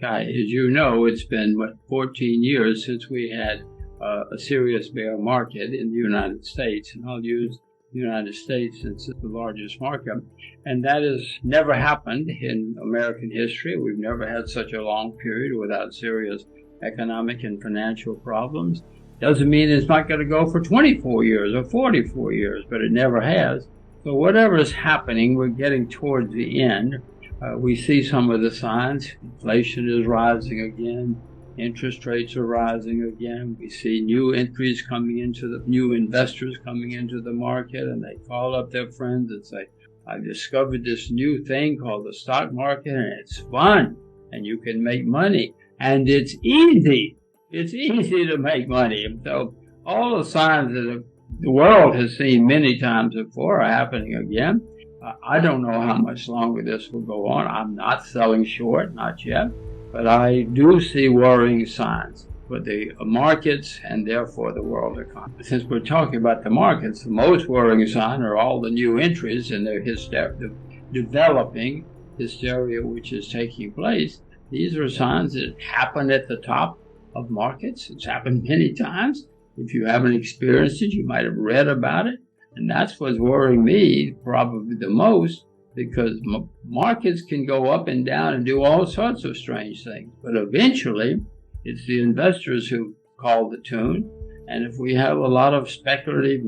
Guy, as you know, it's been, 14 years since we had a serious bear market in the United States. And I'll use the United States since it's the largest market. And that has never happened in American history. We've never had such a long period without serious economic and financial problems. Doesn't mean it's not going to go for 24 years or 44 years, but it never has. So whatever is happening, we're getting towards the end. We see some of the signs. Inflation is rising again. Interest rates are rising again. We see new entries coming into new investors coming into the market, and they call up their friends and say, I've discovered this new thing called the stock market, and it's fun, and you can make money, and it's easy. It's easy to make money. So all the signs that the world has seen many times before are happening again. I don't know how much longer this will go on. I'm not selling short, not yet. But I do see worrying signs for the markets and therefore the world economy. Since we're talking about the markets, the most worrying sign are all the new entries and the developing hysteria which is taking place. These are signs that happen at the top of markets. It's happened many times. If you haven't experienced it, you might have read about it. And that's what's worrying me probably the most, because markets can go up and down and do all sorts of strange things. But eventually, it's the investors who call the tune. And if we have a lot of speculative,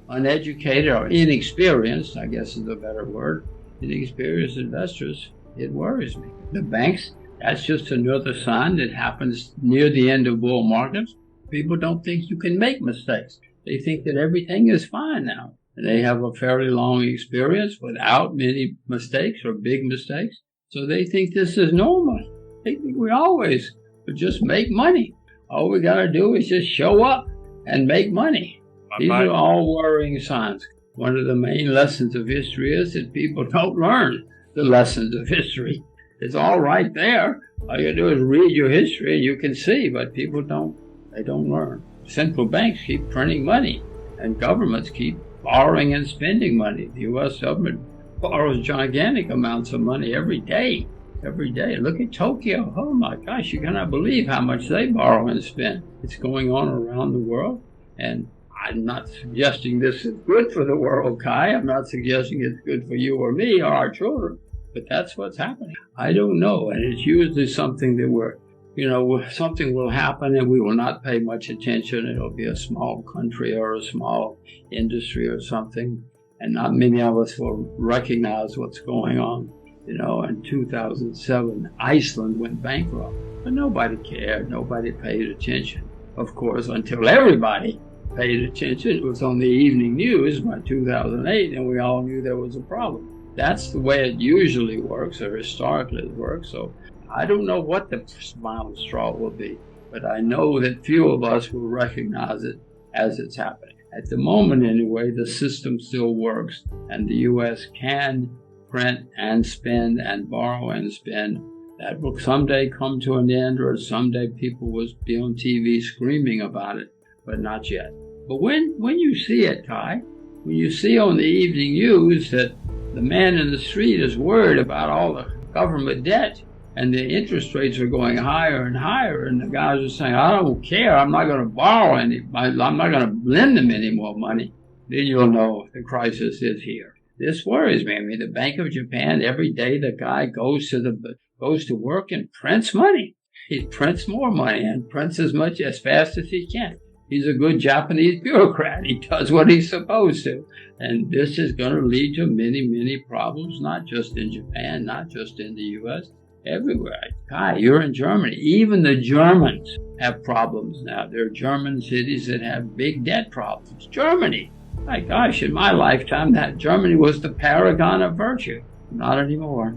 uneducated or inexperienced, I guess is a better word, inexperienced investors, it worries me. The banks, that's just another sign that happens near the end of bull markets. People don't think you can make mistakes. They think that everything is fine now. And they have a fairly long experience without many mistakes or big mistakes. So they think this is normal. They think we always would just make money. All we got to do is just show up and make money. These are all worrying signs. One of the main lessons of history is that people don't learn the lessons of history. It's all right there. All you do is read your history and you can see, but people don't learn. Central banks keep printing money and governments keep borrowing and spending money. The U.S. government borrows gigantic amounts of money every day. Look at Tokyo. Oh my gosh, you cannot believe how much they borrow and spend. It's going on around the world. And I'm not suggesting this is good for the world, Kai. I'm not suggesting it's good for you or me or our children. But that's what's happening. I don't know. And it's usually something that something will happen and we will not pay much attention. It'll be a small country or a small industry or something. And not many of us will recognize what's going on. In 2007, Iceland went bankrupt. But nobody cared. Nobody paid attention. Of course, until everybody paid attention. It was on the evening news by 2008, and we all knew there was a problem. That's the way it usually works, or historically it works. So I don't know what the final straw will be, but I know that few of us will recognize it as it's happening. At the moment, anyway, the system still works, and the U.S. can print and spend and borrow and spend. That will someday come to an end, or someday people will be on TV screaming about it, but not yet. But when you see it, Kai, when you see on the evening news that the man in the street is worried about all the government debt, and the interest rates are going higher and higher, and the guys are saying, I don't care, I'm not going to borrow any, I'm not going to lend them any more money, then you'll know the crisis is here. This worries me. I mean, the Bank of Japan, every day the guy goes to work and prints money. He prints more money and prints as fast as he can. He's a good Japanese bureaucrat. He does what he's supposed to. And this is going to lead to many, many problems, not just in Japan, not just in the U.S., everywhere. Kai, you're in Germany. Even the Germans have problems now. There are German cities that have big debt problems. Germany. My gosh, in my lifetime, that Germany was the paragon of virtue. Not anymore.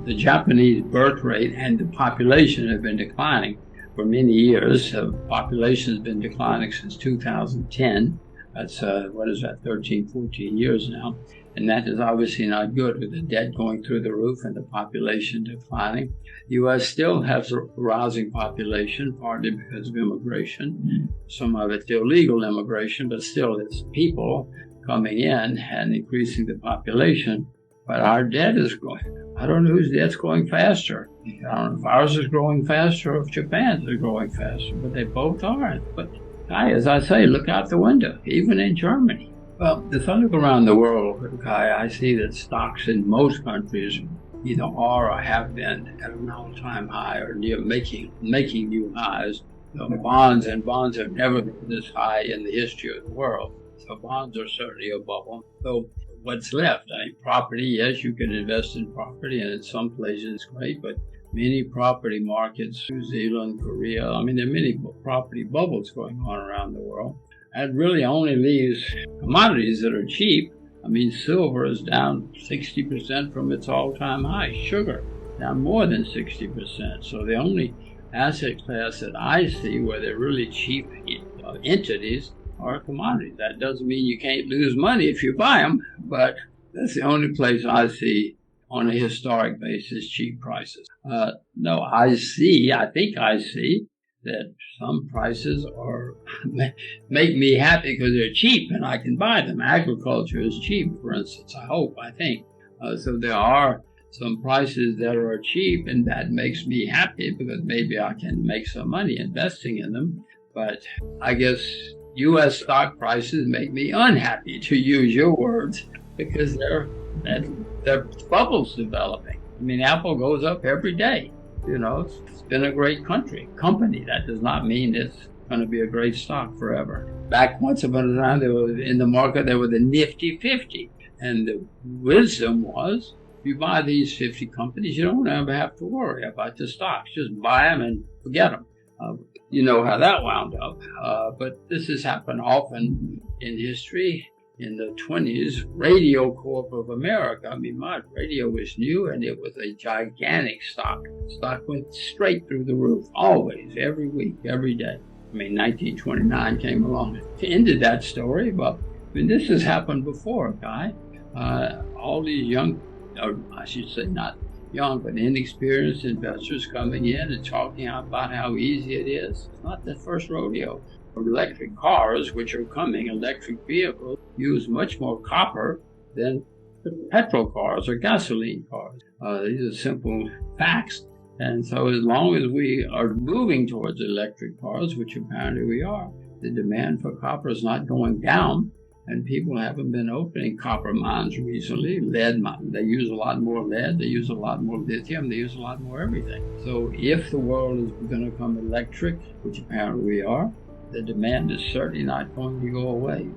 The Japanese birth rate and the population have been declining for many years. The population has been declining since 2010. That's, 13, 14 years now. And that is obviously not good, with the debt going through the roof and the population declining. The U.S. still has a rising population, partly because of immigration. Some of it's illegal immigration, but still it's people coming in and increasing the population. But our debt is growing. I don't know whose debt's going faster. I don't know if ours is growing faster or if Japan's is growing faster, but they both are. But Kai, as I say, look out the window, even in Germany. Well, as I look around the world, Kai, I see that stocks in most countries either are or have been at an all-time high or near making new highs. So bonds have never been this high in the history of the world. So bonds are certainly a bubble. So what's left? I mean, property, yes, you can invest in property, and in some places it's great, but many property markets, New Zealand, Korea, I mean, there are many property bubbles going on around the world. That really only leaves commodities that are cheap. I mean, silver is down 60% from its all-time high. Sugar, down more than 60%. So the only asset class that I see where they're really cheap entities are commodities. That doesn't mean you can't lose money if you buy them, but that's the only place I see on a historic basis cheap prices. No, I think I see that some prices are make me happy because they're cheap and I can buy them. Agriculture is cheap, for instance, I think. So there are some prices that are cheap, and that makes me happy because maybe I can make some money investing in them. But I guess U.S. stock prices make me unhappy, to use your words, because there are bubbles developing. I mean, Apple goes up every day. You know, it's been a great company. That does not mean it's going to be a great stock forever. Back once upon a time, in the market, there was the Nifty 50. And the wisdom was, if you buy these 50 companies, you don't ever have to worry about the stocks. Just buy them and forget them. You know how that wound up. But this has happened often in history. In the 20s, Radio Corp of America, I mean, my radio was new and it was a gigantic stock. Stock went straight through the roof, always, every week, every day. I mean, 1929 came along and ended that story, but I mean, this has happened before, Guy. All these young, or I should say not young, but inexperienced investors coming in and talking about how easy it is. It's not the first rodeo. Electric cars, which are coming, electric vehicles, use much more copper than petrol cars or gasoline cars. These are simple facts. And so as long as we are moving towards electric cars, which apparently we are, the demand for copper is not going down. And people haven't been opening copper mines recently. Lead mines, they use a lot more lead, they use a lot more lithium, they use a lot more everything. So if the world is going to become electric, which apparently we are, the demand is certainly not going to go away.